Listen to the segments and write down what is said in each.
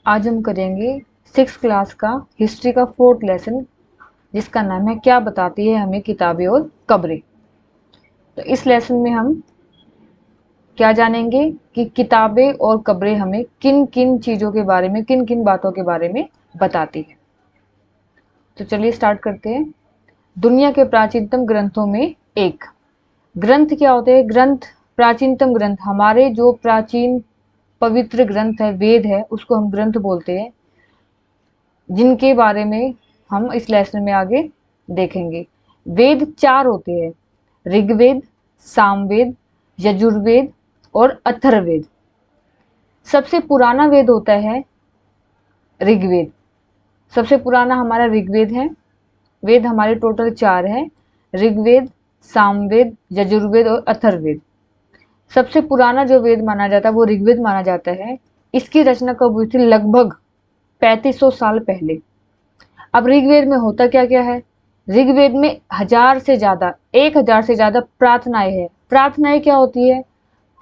आज हम करेंगे 6th क्लास का हिस्ट्री का 4th लेसन, जिसका नाम है क्या बताती है हमें किताबें और कब्रें। तो इस लेसन में हम क्या जानेंगे कि किताबें और कब्रें हमें किन किन चीज़ों के बारे में, किन किन बातों के बारे में बताती है। तो चलिए स्टार्ट करते हैं। दुनिया के प्राचीनतम ग्रंथों में एक। ग्रंथ क्या होते हैं? ग्रंथ, प्राचीनतम ग्रंथ, हमारे जो प्राचीन पवित्र ग्रंथ है, वेद है, उसको हम ग्रंथ बोलते हैं, जिनके बारे में हम इस लेसन में आगे देखेंगे। वेद 4 होते हैं: ऋग्वेद, सामवेद, यजुर्वेद और अथर्ववेद। सबसे पुराना वेद होता है ऋग्वेद। सबसे पुराना हमारा ऋग्वेद है। वेद हमारे टोटल 4 है: ऋग्वेद, सामवेद, यजुर्वेद और अथर्ववेद। सबसे पुराना जो वेद माना जाता है वो ऋग्वेद माना जाता है। इसकी रचना कब हुई थी? लगभग 3500 साल पहले। अब ऋग्वेद में होता क्या क्या है? ऋग्वेद में 1000 से ज़्यादा, 1000 से ज़्यादा प्रार्थनाएं हैं। प्रार्थनाएं क्या होती है?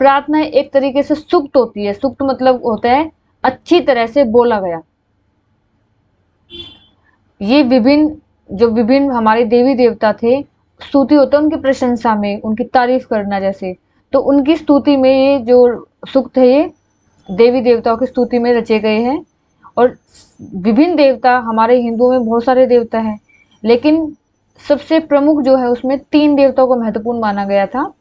प्रार्थनाएं एक तरीके से सूक्त होती है। सूक्त मतलब होता है अच्छी तरह से बोला गया। ये विभिन्न हमारे देवी देवता थे, स्तुति होता है उनकी प्रशंसा में, उनकी तारीफ करना जैसे, तो उनकी स्तुति में ये जो सूक्त है ये देवी देवताओं की स्तुति में रचे गए हैं। और विभिन्न देवता, हमारे हिंदुओं में बहुत सारे देवता हैं, लेकिन सबसे प्रमुख जो है उसमें 3 देवताओं को महत्वपूर्ण माना गया था।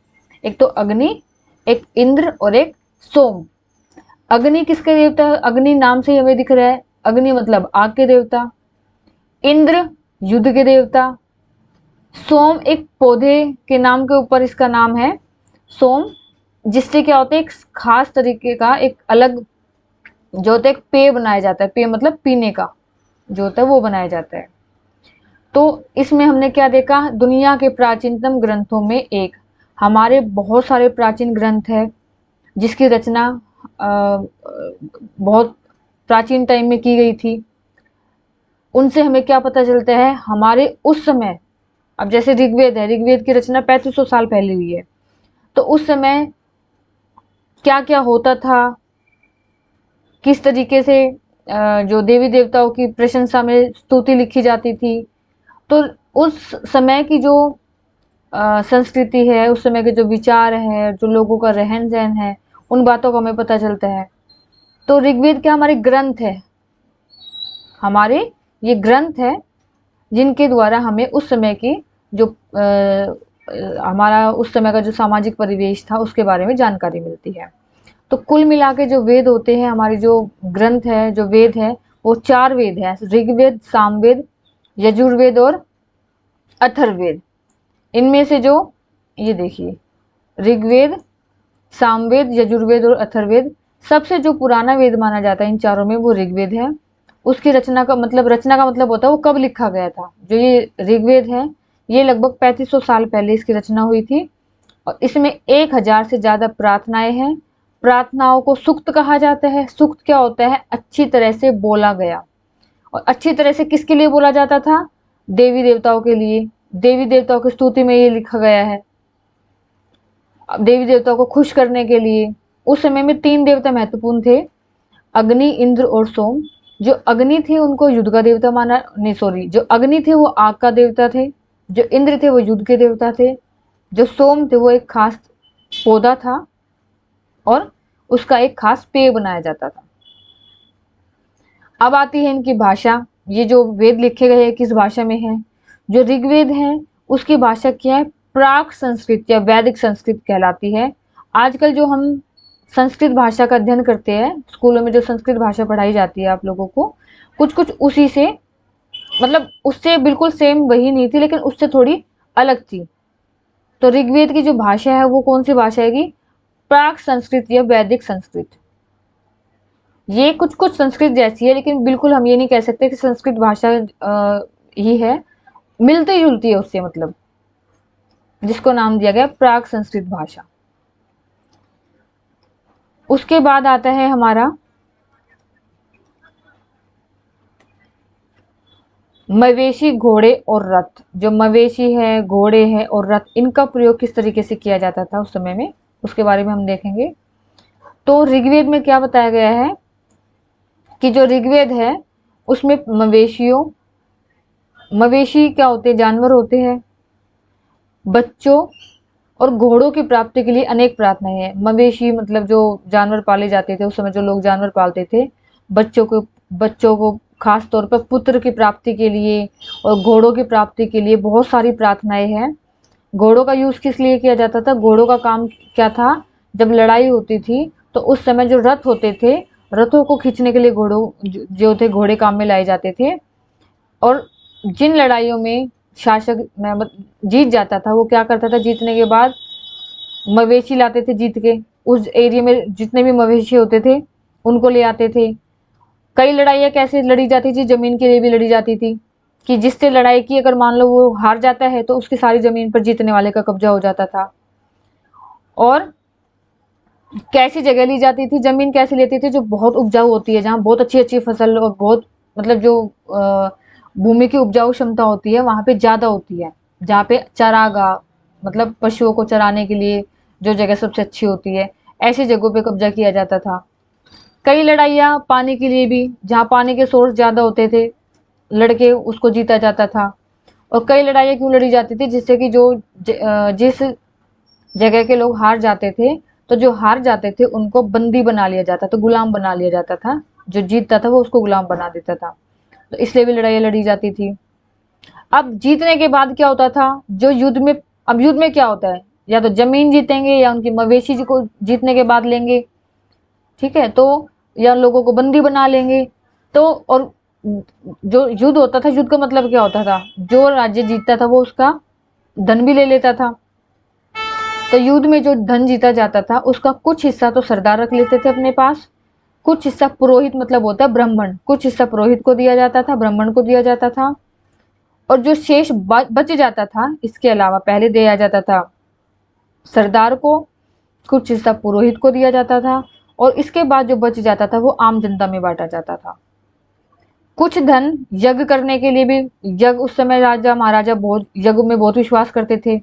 एक तो अग्नि, एक इंद्र और एक सोम। अग्नि किसके देवता? अग्नि नाम से ही हमें दिख रहा है, अग्नि मतलब आग के देवता। इंद्र युद्ध के देवता। सोम एक पौधे के नाम के ऊपर इसका नाम है सोम, जिससे क्या होता है एक खास तरीके का एक अलग जो होता है एक पेय बनाया जाता है। पेय मतलब पीने का जो होता है वो बनाया जाता है। तो इसमें हमने क्या देखा? दुनिया के प्राचीनतम ग्रंथों में एक। हमारे बहुत सारे प्राचीन ग्रंथ है जिसकी रचना बहुत प्राचीन टाइम में की गई थी। उनसे हमें क्या पता चलता है? हमारे उस समय, अब जैसे ऋग्वेद है, ऋग्वेद की रचना 3500 साल पहले हुई है, तो उस समय क्या क्या होता था, किस तरीके से जो देवी देवताओं की प्रशंसा में स्तुति लिखी जाती थी, तो उस समय की जो संस्कृति है, उस समय के जो विचार है, जो लोगों का रहन सहन है, उन बातों का हमें पता चलता है। तो ऋग्वेद क्या हमारे ग्रंथ है, हमारे ये ग्रंथ है जिनके द्वारा हमें उस समय की जो हमारा उस समय का जो सामाजिक परिवेश था उसके बारे में जानकारी मिलती है। तो कुल मिला के जो वेद होते हैं, हमारी जो ग्रंथ है, जो वेद है, वो 4 वेद है: ऋग्वेद, सामवेद, यजुर्वेद और अथर्ववेद। इनमें से जो ये देखिए, ऋग्वेद, सामवेद, यजुर्वेद और अथर्ववेद, सबसे जो पुराना वेद माना जाता है इन चारों में वो ऋग्वेद है। उसकी रचना का मतलब होता है वो कब लिखा गया था। जो ये ऋग्वेद है ये लगभग 3500 साल पहले इसकी रचना हुई थी, और इसमें 1000 से ज़्यादा प्रार्थनाएं हैं। प्रार्थनाओं को सूक्त कहा जाता है। सूक्त क्या होता है? अच्छी तरह से बोला गया। और अच्छी तरह से किसके लिए बोला जाता था? देवी देवताओं के लिए। देवी देवताओं की स्तुति में ये लिखा गया है, देवी देवताओं को खुश करने के लिए। उस समय में 3 देवता महत्वपूर्ण थे: अग्नि, इंद्र और सोम। जो अग्नि थे उनको युद्ध का देवता माना, नहीं सॉरी, जो अग्नि थे वो आग का देवता थे, जो इंद्र थे वो युद्ध के देवता थे, जो सोम थे वो एक खास पौधा था और उसका एक खास पेय बनाया जाता था। अब आती है इनकी भाषा। ये जो वेद लिखे गए हैं किस भाषा में है? जो ऋग्वेद है उसकी भाषा क्या है? प्राक संस्कृत या वैदिक संस्कृत कहलाती है। आजकल जो हम संस्कृत भाषा का अध्ययन करते हैं, स्कूलों में जो संस्कृत भाषा पढ़ाई जाती है आप लोगों को, कुछ कुछ उसी से, मतलब उससे बिल्कुल सेम वही नहीं थी, लेकिन उससे थोड़ी अलग थी। तो ऋग्वेद की जो भाषा है वो कौन सी भाषा है? प्राक संस्कृत या वैदिक संस्कृत। ये कुछ कुछ संस्कृत जैसी है, लेकिन बिल्कुल हम ये नहीं कह सकते कि संस्कृत भाषा ही है, मिलती जुलती है उससे, मतलब जिसको नाम दिया गया प्राक संस्कृत भाषा। उसके बाद आता है हमारा मवेशी, घोड़े और रथ। जो मवेशी है, घोड़े है और रथ, इनका प्रयोग किस तरीके से किया जाता था उस समय में, उसके बारे में हम देखेंगे। तो ऋग्वेद में क्या बताया गया है कि जो ऋग्वेद है उसमें मवेशी क्या होते हैं, जानवर होते हैं, बच्चों और घोड़ों की प्राप्ति के लिए अनेक प्रार्थनाएं हैं। मवेशी मतलब जो जानवर पाले जाते थे, उस समय जो लोग जानवर पालते थे, बच्चों को खास तौर पर पुत्र की प्राप्ति के लिए और घोड़ों की प्राप्ति के लिए बहुत सारी प्रार्थनाएं हैं। घोड़ों का यूज किस लिए किया जाता था? घोड़ों का काम क्या था? जब लड़ाई होती थी तो उस समय जो रथ होते थे, रथों को खींचने के लिए घोड़ों जो थे घोड़े काम में लाए जाते थे। और जिन लड़ाइयों में शासक जीत जाता था, वो क्या करता था, जीतने के बाद मवेशी लाते थे जीत के, उस एरिया में जितने भी मवेशी होते थे उनको ले आते थे। कई लड़ाइयाँ कैसे लड़ी जाती थी? जमीन के लिए भी लड़ी जाती थी, कि जिससे लड़ाई की अगर मान लो वो हार जाता है तो उसकी सारी जमीन पर जीतने वाले का कब्जा हो जाता था। और कैसी जगह ली जाती थी? जमीन कैसे लेती थी? जो बहुत उपजाऊ होती है, जहाँ बहुत अच्छी अच्छी फसल और बहुत मतलब जो भूमि की उपजाऊ क्षमता होती है वहां पे ज्यादा होती है, जहाँ पे चारागाह मतलब पशुओं को चराने के लिए जो जगह सबसे अच्छी होती है, ऐसी जगहों पे कब्जा किया जाता था। कई लड़ाइयाँ पानी के लिए भी, जहाँ पानी के सोर्स ज्यादा होते थे, लड़के उसको जीता जाता था। और कई लड़ाइयाँ क्यों लड़ी जाती थी? जिससे कि जिस जगह के लोग हार जाते थे, तो जो हार जाते थे उनको बंदी बना लिया जाता था, गुलाम बना लिया जाता था। जो जीतता था वो उसको गुलाम बना देता था, तो इसलिए भी लड़ाइयाँ लड़ी जाती थी। अब जीतने के बाद क्या होता था? जो युद्ध में, अब युद्ध में क्या होता है, या तो जमीन जीतेंगे या उनकी मवेशी को जीतने के बाद लेंगे, ठीक है, तो या लोगों को बंदी बना लेंगे। तो और जो युद्ध होता था, युद्ध का मतलब क्या होता था? जो राज्य जीतता था वो उसका धन भी ले लेता था। तो युद्ध में जो धन जीता जाता था उसका कुछ हिस्सा तो सरदार रख लेते थे अपने पास, कुछ हिस्सा पुरोहित मतलब होता है ब्राह्मण, कुछ हिस्सा पुरोहित को दिया जाता था, ब्राह्मण को दिया जाता था। और जो शेष बच जाता था, इसके अलावा पहले दिया जाता था सरदार को, कुछ हिस्सा पुरोहित को दिया जाता था, और इसके बाद जो बच जाता था वो आम जनता में बांटा जाता था। कुछ धन यज्ञ करने के लिए भी, यज्ञ उस समय राजा महाराजा बहुत यज्ञ में बहुत विश्वास करते थे,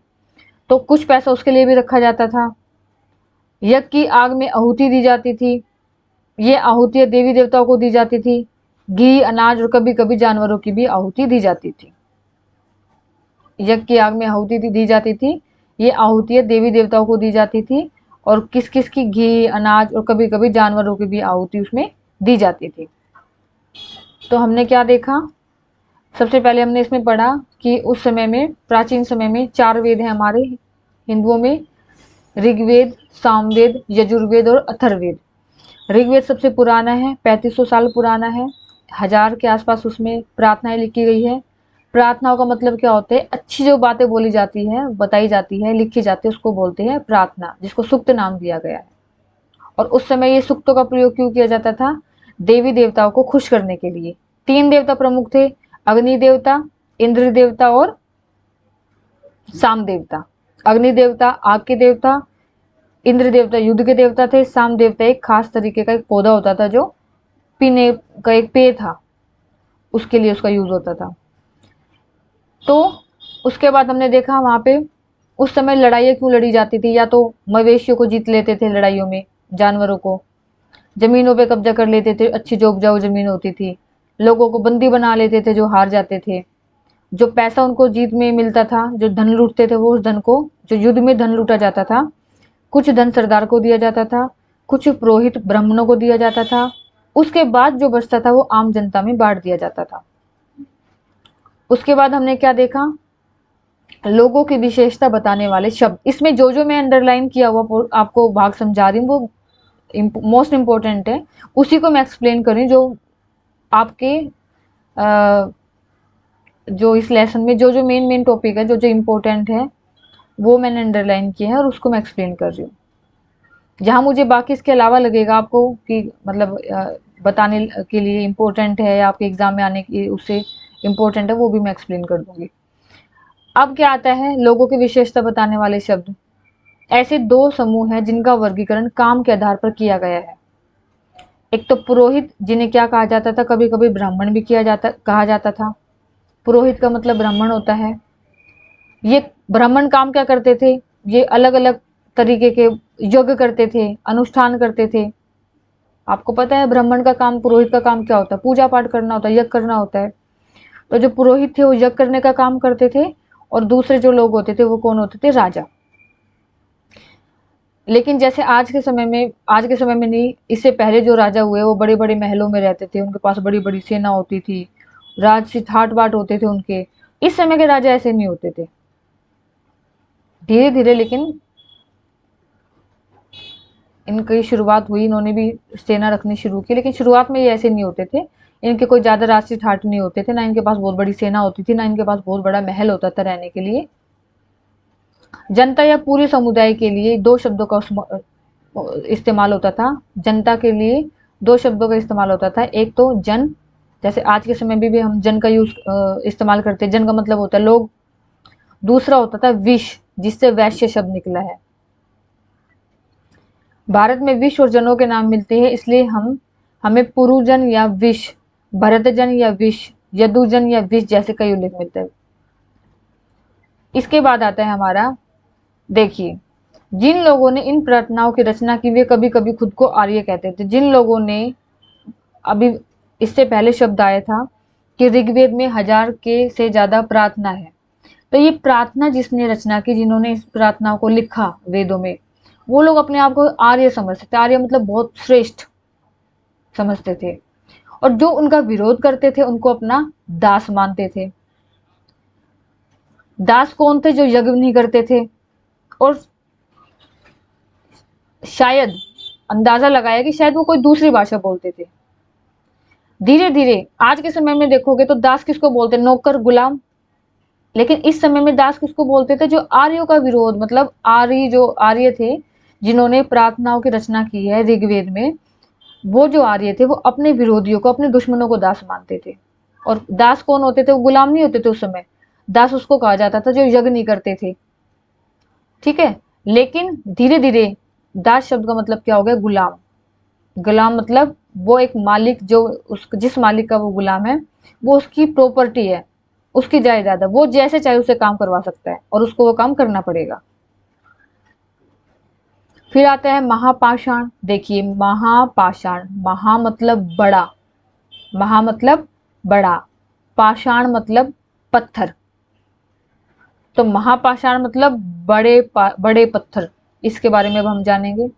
तो कुछ पैसा उसके लिए भी रखा जाता था। यज्ञ की आग में आहुति दी जाती थी, ये आहुतियां देवी देवताओं को दी जाती थी। घी, अनाज और कभी कभी जानवरों की भी आहुति दी जाती थी। यज्ञ की आग में आहुति दी जाती थी, ये आहुतियां देवी देवताओं को दी जाती थी, और किस किस की घी, अनाज और कभी कभी जानवरों की भी आहुति उसमें दी जाती थी। तो हमने क्या देखा? सबसे पहले हमने इसमें पढ़ा कि उस समय में, प्राचीन समय में 4 वेद हैं हमारे हिंदुओं में, ऋग्वेद, सामवेद, यजुर्वेद और अथर्ववेद। ऋग्वेद सबसे पुराना है, 3500 साल पुराना है, 1000 के आसपास उसमें प्रार्थनाएं लिखी गई है। प्रार्थनाओं का मतलब क्या होता है? अच्छी जो बातें बोली जाती है, बताई जाती है, लिखी जाती है, उसको बोलते हैं प्रार्थना, जिसको सूक्त नाम दिया गया है। और उस समय ये सूक्तों का प्रयोग क्यों किया जाता था? देवी देवताओं को खुश करने के लिए। 3 देवता प्रमुख थे, अग्नि देवता, इंद्र देवता और साम देवता। अग्नि देवता आग के देवता, इंद्र देवता युद्ध के देवता थे, साम देवता एक खास तरीके का एक पौधा होता था जो पीने का एक पेय था, उसके लिए उसका यूज होता था। तो उसके बाद हमने देखा वहां पे उस समय लड़ाइयाँ क्यों लड़ी जाती थी? या तो मवेशियों को जीत लेते थे लड़ाइयों में, जानवरों को, जमीनों पे कब्जा कर लेते थे, अच्छी जो उपजाऊ जमीन होती थी, लोगों को बंदी बना लेते थे जो हार जाते थे। जो पैसा उनको जीत में मिलता था, जो धन लूटते थे, वो उस धन को, जो युद्ध में धन लूटा जाता था, कुछ धन सरदार को दिया जाता था, कुछ पुरोहित ब्राह्मणों को दिया जाता था, उसके बाद जो बचता था वो आम जनता में बांट दिया जाता था। उसके बाद हमने क्या देखा? लोगों की विशेषता बताने वाले शब्द। इसमें जो जो मैं अंडरलाइन किया हुआ आपको भाग समझा रही हूँ वो मोस्ट इंपॉर्टेंट है, उसी को मैं एक्सप्लेन कर रही हूँ। जो आपके जो इस लेसन में जो जो मेन मेन टॉपिक है, जो जो इम्पोर्टेंट है, वो मैंने अंडरलाइन किया है और उसको मैं एक्सप्लेन कर रही हूँ। जहाँ मुझे बाकी इसके अलावा लगेगा आपको कि मतलब बताने के लिए इम्पोर्टेंट है या आपके एग्जाम में आने की उससे इम्पोर्टेंट है, वो भी मैं एक्सप्लेन कर दूंगी। अब क्या आता है? लोगों की विशेषता बताने वाले शब्द। ऐसे 2 समूह हैं जिनका वर्गीकरण काम के आधार पर किया गया है। एक तो पुरोहित, जिन्हें क्या कहा जाता था? कभी कभी ब्राह्मण भी कहा जाता था। पुरोहित का मतलब ब्राह्मण होता है। ये ब्राह्मण काम क्या करते थे? ये अलग अलग तरीके के यज्ञ करते थे, अनुष्ठान करते थे, आपको पता है ब्राह्मण का काम, पुरोहित का काम क्या होता है? पूजा पाठ करना होता है, यज्ञ करना होता है। तो जो पुरोहित थे वो यज्ञ करने का काम करते थे, और दूसरे जो लोग होते थे वो कौन होते थे? राजा। लेकिन जैसे आज के समय में नहीं, इससे पहले जो राजा हुए वो बड़े बड़े महलों में रहते थे, उनके पास बड़ी बड़ी सेना होती थी, राजसी ठाट बाट होते थे उनके। इस समय के राजा ऐसे नहीं होते थे। धीरे धीरे लेकिन इनकी शुरुआत हुई, इन्होंने भी सेना रखनी शुरू की, लेकिन शुरुआत में ये ऐसे नहीं होते थे। इनके कोई ज्यादा राजसी ठाट नहीं होते थे, ना इनके पास बहुत बड़ी सेना होती थी, ना इनके पास बहुत बड़ा महल होता था रहने के लिए। जनता या पूरे समुदाय के लिए दो शब्दों का इस्तेमाल होता था। जनता के लिए दो शब्दों का इस्तेमाल होता था। एक तो जन, जैसे आज के समय में भी हम जन का यूज इस्तेमाल करते हैं, जन का मतलब होता है लोग। दूसरा होता था विश, जिससे वैश्य शब्द निकला है। भारत में विश और जनों के नाम मिलते हैं, इसलिए हमें पुरुजन या विश, भरतजन या विश, यदुजन या विश जैसे कई उल्लेख मिलते हैं। इसके बाद आता है हमारा, देखिए, जिन लोगों ने इन प्रार्थनाओं की रचना की वे कभी कभी खुद को आर्य कहते थे। जिन लोगों ने, अभी इससे पहले शब्द आया था कि ऋग्वेद में 1000 के से ज्यादा प्रार्थना है। तो ये प्रार्थना जिसने रचना की, जिन्होंने इस प्रार्थनाओं को लिखा वेदों में, वो लोग अपने आप को आर्य समझते थे। आर्य मतलब बहुत श्रेष्ठ समझते थे। और जो उनका विरोध करते थे उनको अपना दास मानते थे। दास कौन थे? जो यज्ञ नहीं करते थे, और शायद अंदाजा लगाया कि शायद वो कोई दूसरी भाषा बोलते थे। धीरे धीरे आज के समय में देखोगे तो दास किसको बोलते? नौकर, गुलाम। लेकिन इस समय में दास किसको बोलते थे? जो आर्यों का विरोध, मतलब जो आर्य थे जिन्होंने प्रार्थनाओं की रचना की है ऋग्वेद में, वो जो आर्य थे वो अपने विरोधियों को, अपने दुश्मनों को दास मानते थे। और दास कौन होते थे? वो गुलाम नहीं होते थे उस समय। दास उसको कहा जाता था जो यज्ञ नहीं करते थे, ठीक है। लेकिन धीरे धीरे दास शब्द का मतलब क्या हो गया? गुलाम। गुलाम मतलब वो एक मालिक, जो जिस मालिक का वो गुलाम है, वो उसकी प्रॉपर्टी है, उसकी जायदाद है, वो जैसे चाहे उसे काम करवा सकता है और उसको वो काम करना पड़ेगा। फिर आता है महापाषाण। देखिए, महापाषाण, महा मतलब बड़ा, महा मतलब बड़ा, पाषाण मतलब पत्थर। तो महापाषाण मतलब बड़े पत्थर। इसके बारे में अब हम जानेंगे।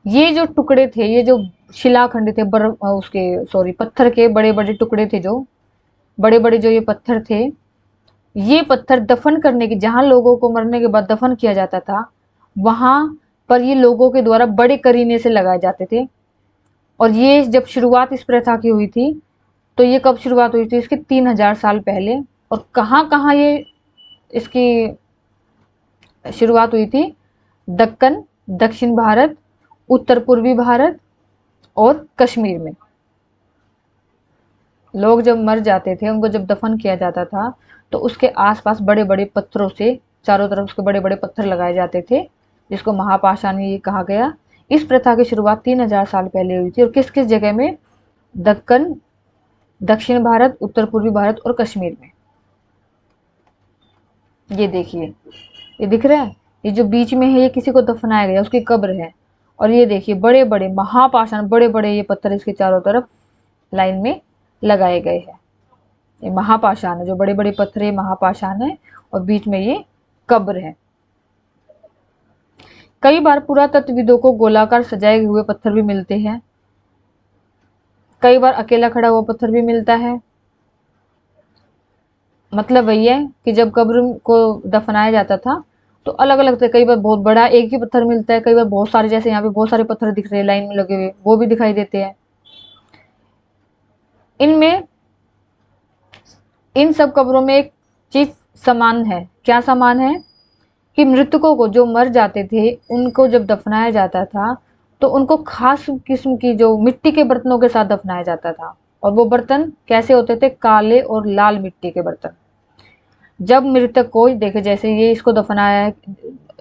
ये जो टुकड़े थे, ये जो शिलाखंड थे, उसके सॉरी पत्थर के बड़े बड़े टुकड़े थे, जो बड़े बड़े जो ये पत्थर थे, ये पत्थर दफन करने की, जहां लोगों को मरने के बाद दफन किया जाता था, वहां पर ये लोगों के द्वारा बड़े करीने से लगाए जाते थे। और ये जब शुरुआत इस प्रथा की हुई थी, तो ये कब शुरुआत हुई थी इसकी? 3000 साल पहले। और कहाँ कहाँ ये इसकी शुरुआत हुई थी? दक्कन, दक्षिण भारत, उत्तर पूर्वी भारत और कश्मीर में। लोग जब मर जाते थे, उनको जब दफन किया जाता था, तो उसके आसपास बड़े बड़े पत्थरों से चारों तरफ उसके बड़े बड़े पत्थर लगाए जाते थे, जिसको महापाषाण ये कहा गया। इस प्रथा की शुरुआत 3000 साल पहले हुई थी। और किस किस जगह में? दक्कन, दक्षिण भारत, उत्तर पूर्वी भारत और कश्मीर में। ये देखिए, ये दिख रहा है, ये जो बीच में है ये किसी को दफनाया गया, उसकी कब्र है। और ये देखिए बड़े बड़े महापाषाण, बड़े बड़े ये पत्थर इसके चारों तरफ लाइन में लगाए गए हैं। ये महापाषाण है, जो बड़े बड़े पत्थर है महापाषाण है, और बीच में ये कब्र है। कई बार पुरातत्वविदों को गोलाकार सजाए हुए पत्थर भी मिलते हैं, कई बार अकेला खड़ा हुआ पत्थर भी मिलता है। मतलब वही है कि जब कब्र को दफनाया जाता था तो अलग अलग थे, कई बार बहुत बड़ा एक ही पत्थर मिलता है, कई बार बहुत सारे, जैसे यहाँ पे बहुत सारे पत्थर दिख रहे हैं लाइन में लगे हुए, वो भी दिखाई देते हैं। इनमें, इन सब कब्रों में एक चीज समान है। क्या समान है? कि मृतकों को, जो मर जाते थे, उनको जब दफनाया जाता था तो उनको खास किस्म की जो मिट्टी के बर्तनों के साथ दफनाया जाता था। और वो बर्तन कैसे होते थे? काले और लाल मिट्टी के बर्तन। जब मृतक को देखे, जैसे ये इसको दफनाया है,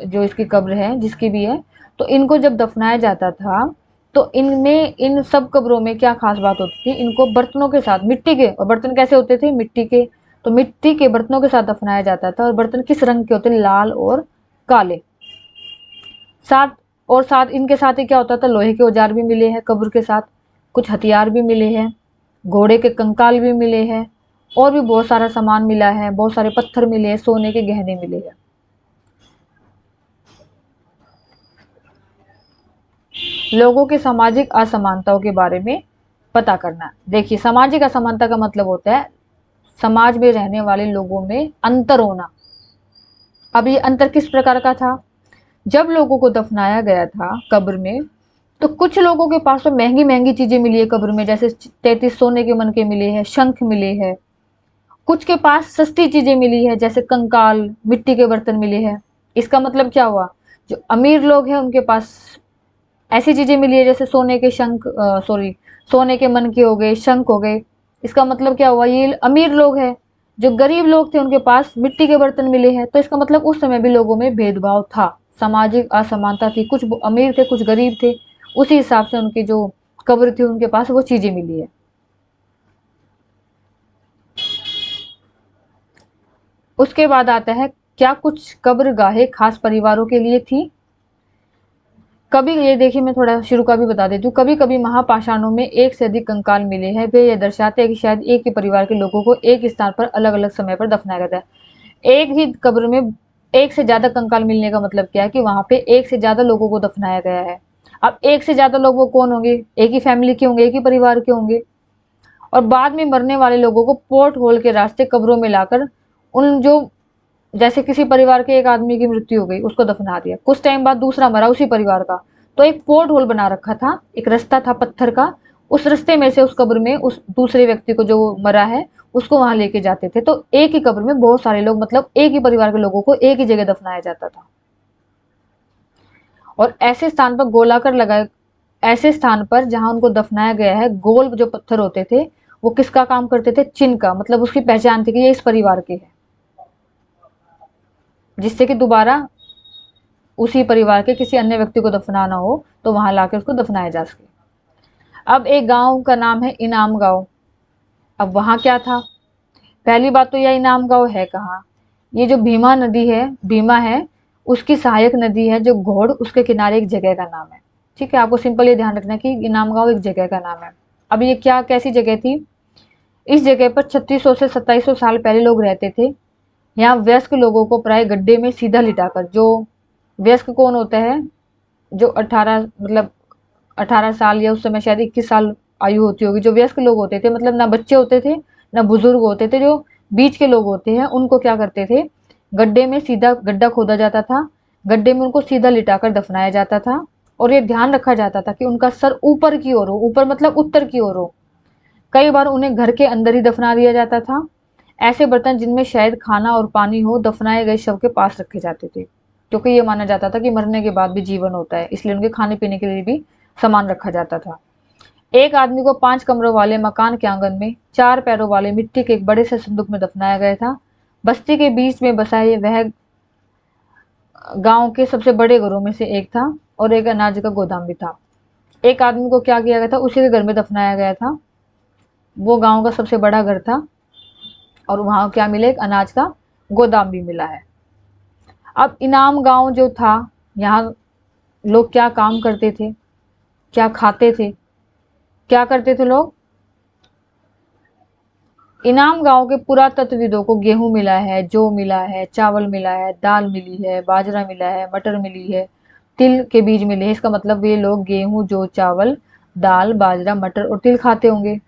जो इसकी कब्र है जिसकी भी है, तो इनको जब दफनाया जाता था तो इनमें, इन सब कब्रों में क्या खास बात होती थी? इनको बर्तनों के साथ, मिट्टी के, और बर्तन कैसे होते थे? मिट्टी के। तो मिट्टी के बर्तनों के साथ दफनाया जाता था। और बर्तन किस रंग के होते? लाल और काले। साथ और साथ इनके साथ ही क्या होता था, लोहे के औजार भी मिले हैं कब्र के साथ, कुछ हथियार भी मिले हैं, घोड़े के कंकाल भी मिले हैं, और भी बहुत सारा सामान मिला है, बहुत सारे पत्थर मिले हैं, सोने के गहने मिले हैं। लोगों की सामाजिक असमानताओं के बारे में पता करना। देखिए, सामाजिक असमानता का मतलब होता है समाज में रहने वाले लोगों में अंतर होना। अब ये अंतर किस प्रकार का था? जब लोगों को दफनाया गया था कब्र में, तो कुछ लोगों के पास तो महंगी महंगी चीजें मिली है कब्र में, जैसे 33 सोने के मन के मिले हैं, शंख मिले हैं। कुछ के पास सस्ती चीजें मिली है, जैसे कंकाल, मिट्टी के बर्तन मिले हैं। इसका मतलब क्या हुआ? जो अमीर लोग हैं उनके पास ऐसी चीजें मिली है, जैसे सोने के शंख, सॉरी, सोने के मन के हो गए, शंख हो गए। इसका मतलब क्या हुआ? ये अमीर लोग हैं। जो गरीब लोग थे उनके पास मिट्टी के बर्तन मिले हैं। तो इसका मतलब उस समय भी लोगों में भेदभाव था, सामाजिक असमानता थी। कुछ अमीर थे, कुछ गरीब थे, उसी हिसाब से उनकी जो कब्र थी उनके पास वो चीजें मिली है। उसके बाद आता है, क्या कुछ कब्रगाहें खास परिवारों के लिए थी? कभी ये देखिए, मैं थोड़ा शुरू का भी बता देती हूँ। कभी कभी महापाषाणों में एक से अधिक कंकाल मिले हैं। वे ये दर्शाते हैं कि शायद एक ही परिवार के लोगों को एक स्थान पर अलग अलग समय पर दफनाया गया था। एक ही कब्र में एक से ज्यादा कंकाल मिलने का मतलब क्या है? कि वहां पे एक से ज्यादा लोगों को दफनाया गया है। अब एक से ज्यादा लोग वो कौन होंगे? एक ही फैमिली के होंगे, एक ही परिवार के होंगे। और बाद में मरने वाले लोगों को पोर्ट होल के रास्ते कब्रों में लाकर, उन जो, जैसे किसी परिवार के एक आदमी की मृत्यु हो गई, उसको दफना दिया, कुछ टाइम बाद दूसरा मरा उसी परिवार का, तो एक पोर्ट होल बना रखा था, एक रास्ता था पत्थर का, उस रास्ते में से उस कब्र में उस दूसरे व्यक्ति को जो मरा है उसको वहां लेके जाते थे। तो एक ही कब्र में बहुत सारे लोग, मतलब एक ही परिवार के लोगों को एक ही जगह दफनाया जाता था। और ऐसे स्थान पर गोलाकर लगाए, ऐसे स्थान पर जहां उनको दफनाया गया है, गोल जो पत्थर होते थे वो किसका काम करते थे? चिन्ह का, मतलब उसकी पहचान थी कि ये इस परिवार के है, जिससे कि दोबारा उसी परिवार के किसी अन्य व्यक्ति को दफनाना हो तो वहां लाके उसको दफनाया जा सके। अब एक गांव का नाम है इनाम गांव। अब वहां क्या था? पहली बात तो यह इनाम गांव है कहाँ? ये जो भीमा नदी है, भीमा है, उसकी सहायक नदी है जो घोड़, उसके किनारे एक जगह का नाम है। ठीक है, आपको सिंपल ये ध्यान रखना है कि इनाम गांव एक जगह का नाम है। अब ये क्या, कैसी जगह थी? इस जगह पर 3600 से 2700 साल पहले लोग रहते थे। यहाँ वयस्क लोगों को प्राय गड्ढे में सीधा लिटाकर, जो वयस्क कौन होता है? जो 18, मतलब 18 साल या उस समय शायद 21 साल आयु होती होगी, जो वयस्क लोग होते थे, मतलब ना बच्चे होते थे ना बुजुर्ग होते थे, जो बीच के लोग होते हैं, उनको क्या करते थे? गड्ढे में सीधा गड्ढा खोदा जाता था, गड्ढे में उनको सीधा लिटाकर दफनाया जाता था। और ये ध्यान रखा जाता था कि उनका सर ऊपर की ओर हो, ऊपर मतलब उत्तर की ओर हो। कई बार उन्हें घर के अंदर ही दफना दिया जाता था। ऐसे बर्तन जिनमें शायद खाना और पानी हो, दफनाए गए शव के पास रखे जाते थे, क्योंकि ये माना जाता था कि मरने के बाद भी जीवन होता है, इसलिए उनके खाने पीने के लिए भी सामान रखा जाता था। एक आदमी को 5 कमरों वाले मकान के आंगन में 4 पैरों वाले मिट्टी के एक बड़े से संदूक में दफनाया गया था। बस्ती के बीच में बसा वह गांव के सबसे बड़े घरों में से एक था, और एक अनाज का गोदाम भी था। एक आदमी को क्या किया गया था? उसी के घर में दफनाया गया था। वो गांव का सबसे बड़ा घर था, और वहां क्या मिला? एक अनाज का गोदाम भी मिला है। अब इनाम गांव जो था, यहाँ लोग क्या काम करते थे, क्या खाते थे, क्या करते थे लोग? इनाम गांव के पुरातत्वविदों को गेहूं मिला है, जौ मिला है, चावल मिला है, दाल मिली है, बाजरा मिला है, मटर मिली है, तिल के बीज मिले हैं। इसका मतलब वे लोग गेहूं, जौ, चावल, दाल, बाजरा, मटर और तिल खाते होंगे।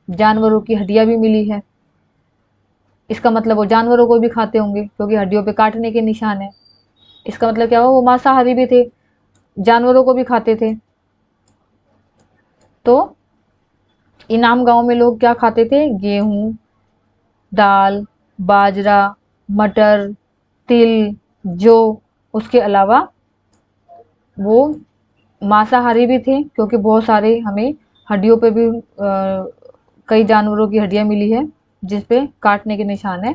जानवरों की हड्डियां भी मिली है। इसका मतलब वो जानवरों को भी खाते होंगे, क्योंकि हड्डियों पे काटने के निशान है। इसका मतलब क्या हुआ? वो मांसाहारी भी थे, जानवरों को भी खाते थे। तो इनाम गांव में लोग क्या खाते थे? गेहूं, दाल, बाजरा, मटर, तिल, जौ। उसके अलावा वो मांसाहारी भी थे, क्योंकि बहुत सारे हमें हड्डियों पे भी कई जानवरों की हड्डियां मिली है जिस पे काटने के निशान है।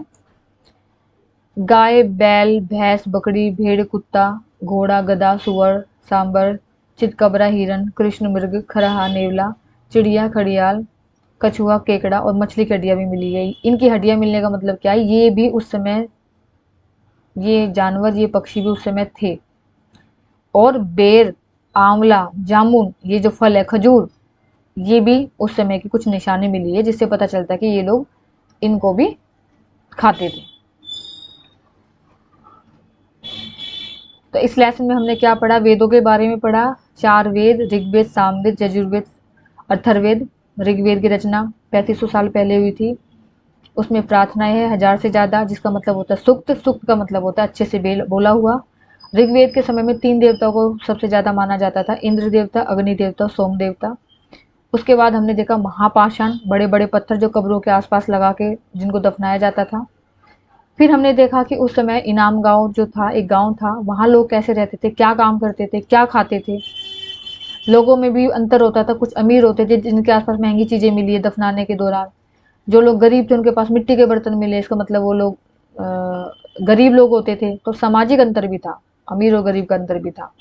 गाय, बैल, भैंस, बकरी, भेड़, कुत्ता, घोड़ा, गधा, सुअर, सांबर, चितकबरा, हिरन, कृष्ण मृग, खरहा, नेवला, चिड़िया, खड़ियाल, कछुआ, केकड़ा और मछली की हड्डियां भी मिली है। इनकी हड्डियां मिलने का मतलब क्या है? ये भी उस समय, ये जानवर, ये पक्षी भी उस समय थे। और बेर, आंवला, जामुन, ये जो फल है खजूर, ये भी उस समय की कुछ निशानी मिली है जिससे पता चलता है कि ये लोग इनको भी खाते थे। तो इस लेसन में हमने क्या पढ़ा, वेदों के बारे में पढ़ा। 4 वेद, ऋग्वेद, सामवेद, यजुर्वेद, अथर्ववेद। ऋग्वेद की रचना 3500 साल पहले हुई थी। उसमें प्रार्थनाएं हैं 1000 से ज़्यादा, जिसका मतलब होता है सूक्त। सूक्त का मतलब होता है अच्छे से बोला हुआ। ऋग्वेद के समय में 3 देवताओं को सबसे ज़्यादा माना जाता था, इंद्र देवता, अग्नि देवता, सोम देवता। उसके बाद हमने देखा महापाषाण, बड़े बड़े पत्थर जो कब्रों के आसपास लगा के जिनको दफनाया जाता था। फिर हमने देखा कि उस समय इनाम गांव जो था, एक गांव था, वहाँ लोग कैसे रहते थे, क्या काम करते थे, क्या खाते थे। लोगों में भी अंतर होता था, कुछ अमीर होते थे जिनके आसपास महंगी चीज़ें मिली है दफनाने के दौरान। जो लोग गरीब थे उनके पास मिट्टी के बर्तन मिले, इसका मतलब वो लोग गरीब लोग होते थे। तो सामाजिक अंतर भी था, अमीर और गरीब का अंतर भी था।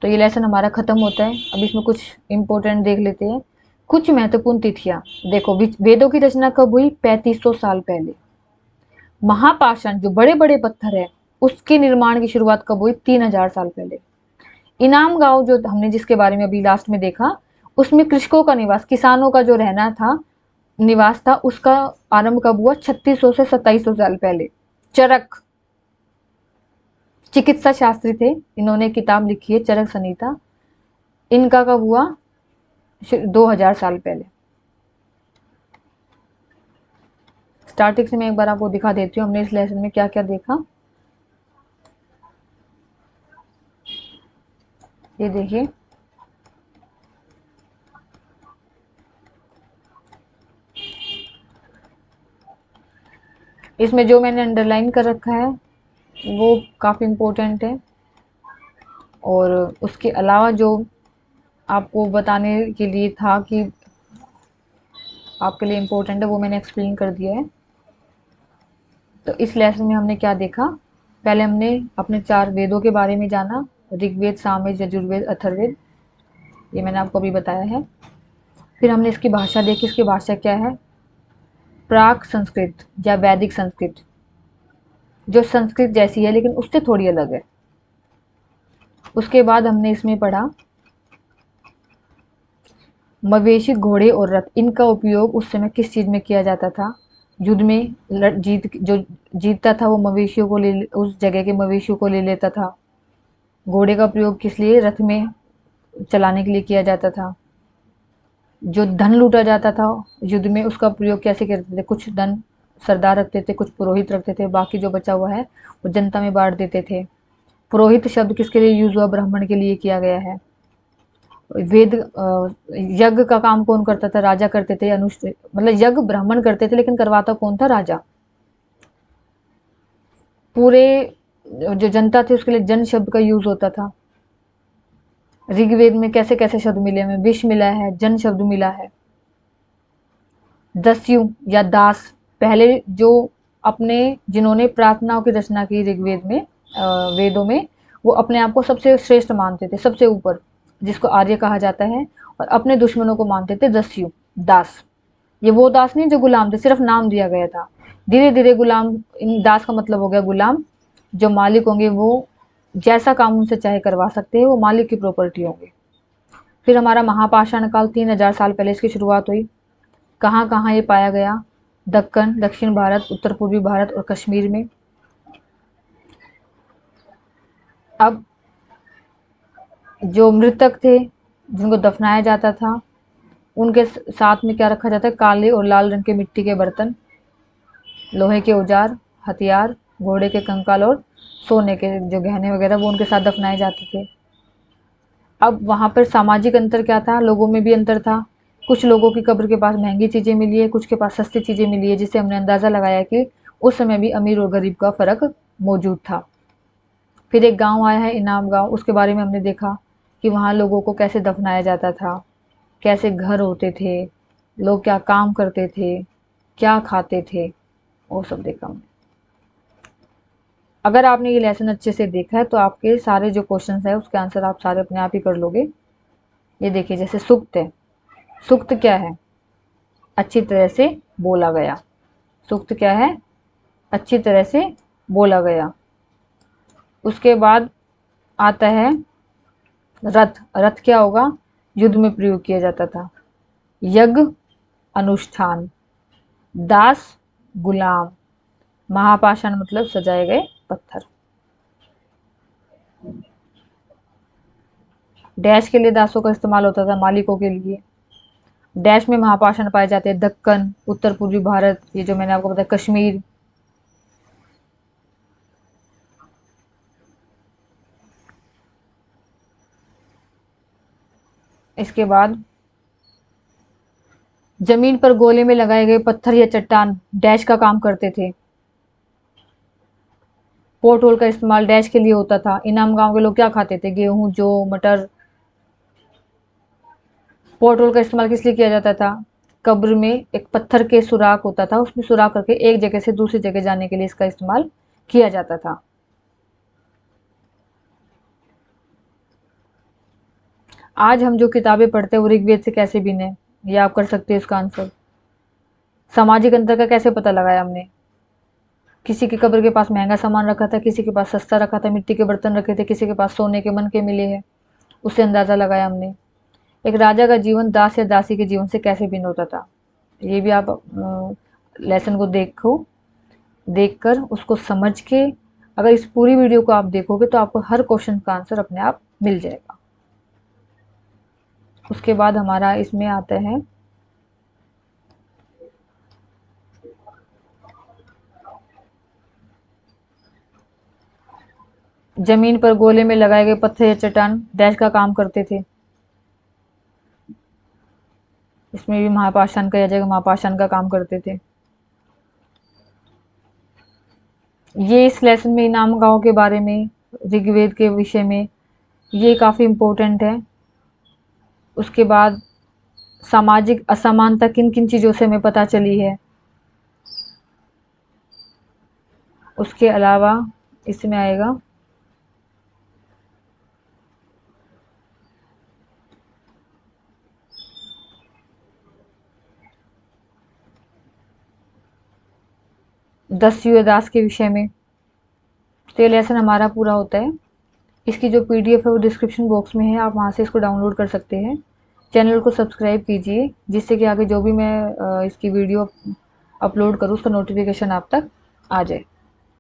तो ये लेसन हमारा खत्म होता है। अब इसमें कुछ इंपॉर्टेंट देख लेते हैं, कुछ महत्वपूर्ण तिथियां। देखो, वेदों की रचना कब हुई, 3500 साल पहले। महापाषाण जो बड़े बड़े पत्थर है, उसके निर्माण की शुरुआत कब हुई, 3000 साल पहले। इनाम गांव जो हमने जिसके बारे में अभी लास्ट में देखा, उसमें कृषकों का निवास, किसानों का जो रहना था, निवास था, उसका आरंभ कब हुआ, 3600 से 2700 साल पहले। चरक चिकित्सा शास्त्री थे, इन्होंने किताब लिखी है चरक संहिता। इनका कब हुआ, 2000 साल पहले। स्टार्टिंग से मैं एक बार आपको दिखा देती हूँ हमने इस लेसन में क्या क्या देखा। ये देखिए, इसमें जो मैंने अंडरलाइन कर रखा है वो काफ़ी इम्पोर्टेंट है, और उसके अलावा जो आपको बताने के लिए था कि आपके लिए इम्पोर्टेंट है, वो मैंने एक्सप्लेन कर दिया है। तो इस लेसन में हमने क्या देखा, पहले हमने अपने 4 वेदों के बारे में जाना, ऋग्वेद, सामवेद, यजुर्वेद, अथर्ववेद, ये मैंने आपको अभी बताया है। फिर हमने इसकी भाषा देखी, इसकी भाषा क्या है, प्राक संस्कृत या वैदिक संस्कृत, जो संस्कृत जैसी है लेकिन उससे थोड़ी अलग है। उसके बाद हमने इसमें पढ़ा मवेशी, घोड़े और रथ, इनका उपयोग उस समय किस चीज़ में किया जाता था, युद्ध में जो जीतता था वो मवेशियों को ले, उस जगह के मवेशियों को ले लेता था। घोड़े का प्रयोग किस लिए, रथ में चलाने के लिए किया जाता था। जो धन लूटा जाता था युद्ध में, उसका प्रयोग कैसे करते थे, कुछ धन सरदार रखते थे, कुछ पुरोहित रखते थे, बाकी जो बचा हुआ है वो जनता में बांट देते थे। पुरोहित शब्द किसके लिए यूज हुआ, ब्राह्मण के लिए किया गया है। वेद यज्ञ का काम कौन करता था, राजा करते थे। मतलब यज्ञ ब्राह्मण करते थे लेकिन करवाता कौन था, राजा। पूरे जो जनता थी उसके लिए जन शब्द का यूज होता था। ऋग्वेद में कैसे कैसे शब्द मिले हमें, विष मिला है, जन शब्द मिला है। दस्यु या दास, पहले जो अपने जिन्होंने प्रार्थनाओं की रचना की ऋग्वेद में, वेदों में, वो अपने आप को सबसे श्रेष्ठ मानते थे, सबसे ऊपर, जिसको आर्य कहा जाता है, और अपने दुश्मनों को मानते थे दस्यु, दास। ये वो दास नहीं जो गुलाम थे, सिर्फ नाम दिया गया था। धीरे धीरे गुलाम, इन दास का मतलब हो गया गुलाम। जो मालिक होंगे वो जैसा काम उनसे चाहे करवा सकते हैं, वो मालिक की प्रॉपर्टी होंगे। फिर हमारा महापाषाण काल, 3000 साल पहले इसकी शुरुआत हुई। कहाँ कहाँ ये पाया गया, दक्कन, दक्षिण भारत, उत्तर पूर्वी भारत और कश्मीर में। अब जो मृतक थे जिनको दफनाया जाता था, उनके साथ में क्या रखा जाता है, काले और लाल रंग के मिट्टी के बर्तन, लोहे के औजार, हथियार, घोड़े के कंकाल और सोने के जो गहने वगैरह, वो उनके साथ दफनाए जाते थे। अब वहाँ पर सामाजिक अंतर क्या था, लोगों में भी अंतर था। कुछ लोगों की कब्र के पास महंगी चीज़ें मिली है, कुछ के पास सस्ती चीज़ें मिली है, जिससे हमने अंदाज़ा लगाया कि उस समय भी अमीर और गरीब का फ़र्क मौजूद था। फिर एक गांव आया है इनाम गांव, उसके बारे में हमने देखा कि वहाँ लोगों को कैसे दफनाया जाता था, कैसे घर होते थे, लोग क्या काम करते थे, क्या खाते थे, वो सब देखा हमने। अगर आपने ये लेसन अच्छे से देखा है तो आपके सारे जो क्वेश्चंस है उसके आंसर आप सारे अपने आप ही कर लोगे। ये देखिए, जैसे सूक्त है, सूक्त क्या है, अच्छी तरह से बोला गया। सूक्त क्या है, अच्छी तरह से बोला गया। उसके बाद आता है रथ, रथ क्या होगा, युद्ध में प्रयोग किया जाता था। यज्ञ, अनुष्ठान। दास, गुलाम। महापाषाण मतलब सजाए गए पत्थर। डैश के लिए दासों का इस्तेमाल होता था, मालिकों के लिए। डैश में महापाषाण पाए जाते हैं, दक्कन, उत्तर पूर्वी भारत, ये जो मैंने आपको बताया, कश्मीर। इसके बाद जमीन पर गोले में लगाए गए पत्थर या चट्टान डैश का काम करते थे। पोर्ट होल का इस्तेमाल डैश के लिए होता था। इनाम गांव के लोग क्या खाते थे, गेहूं, जौ, मटर। पोर्ट होल का इस्तेमाल किस लिए किया जाता था, कब्र में एक पत्थर के सुराख होता था, उसमें सुराख करके एक जगह से दूसरी जगह जाने के लिए इसका इस्तेमाल किया जाता था। आज हम जो किताबें पढ़ते हैं वो ऋग्वेद से कैसे भिन्न है, ये आप कर सकते हैं इसका आंसर। सामाजिक अंतर का कैसे पता लगाया हमने, किसी की कब्र के पास महंगा सामान रखा था, किसी के पास सस्ता रखा था, मिट्टी के बर्तन रखे थे, किसी के पास सोने के मन के मिले हैं, उससे अंदाजा लगाया हमने। एक राजा का जीवन दास या दासी के जीवन से कैसे भिन्न होता था, ये भी आप लेसन को देखकर उसको समझ के, अगर इस पूरी वीडियो को आप देखोगे तो आपको हर क्वेश्चन का आंसर अपने आप मिल जाएगा। उसके बाद हमारा इसमें आता है जमीन पर गोले में लगाए गए पत्थर या चट्टान डैश का काम करते थे। इसमें भी महापाषाण का या जगह महापाषाण का काम करते थे। ये इस लेसन में इनाम गांव के बारे में, ऋग्वेद के विषय में, ये काफ़ी इम्पोर्टेंट है। उसके बाद सामाजिक असमानता किन किन चीज़ों से हमें पता चली है। उसके अलावा इसमें आएगा दस युवा दास के विषय में। तो ये लेसन हमारा पूरा होता है। इसकी जो पीडीएफ है वो डिस्क्रिप्शन बॉक्स में है, आप वहाँ से इसको डाउनलोड कर सकते हैं। चैनल को सब्सक्राइब कीजिए जिससे कि आगे जो भी मैं इसकी वीडियो अपलोड करूँ उसका नोटिफिकेशन आप तक आ जाए।